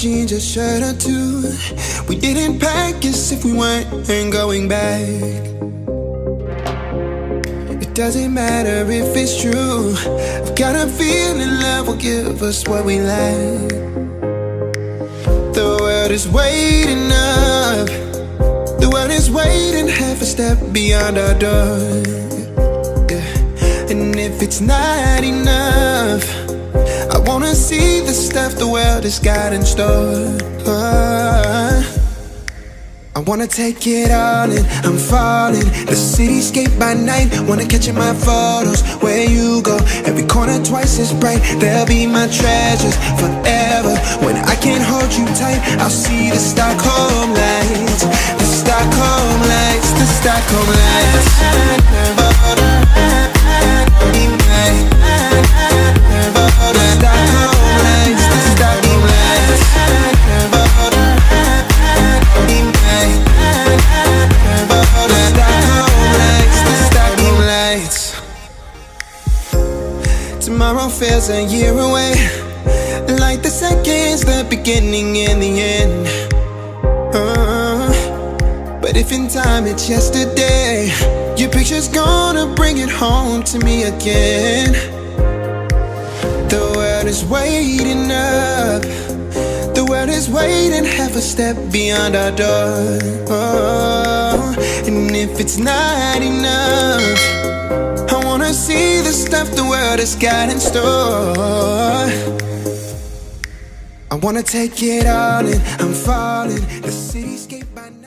jeans, a shirt or two. We didn't pack as if we weren't going back. It doesn't matter if it's true. I've got a feeling love will give us what we lack. The world is waiting up. The world is waiting half a step beyond our door. Yeah. And if it's not enough, I wanna see the stuff the world has got in store. I wanna take it all in, I'm falling. The cityscape by night, wanna catch in my photos. Where you go, every corner twice as bright. They'll be my treasures forever. When I can't hold you tight, I'll see the Stockholm lights. The Stockholm lights, the Stockholm lights. Tomorrow feels a year away, like the seconds, the beginning and the end. But if in time it's yesterday, your picture's gonna bring it home to me again. The world is waiting up. The world is waiting half a step beyond our door. And if it's not enough, I wanna see the stuff the world has got in store. I wanna take it all in, I'm falling. The cityscape by night.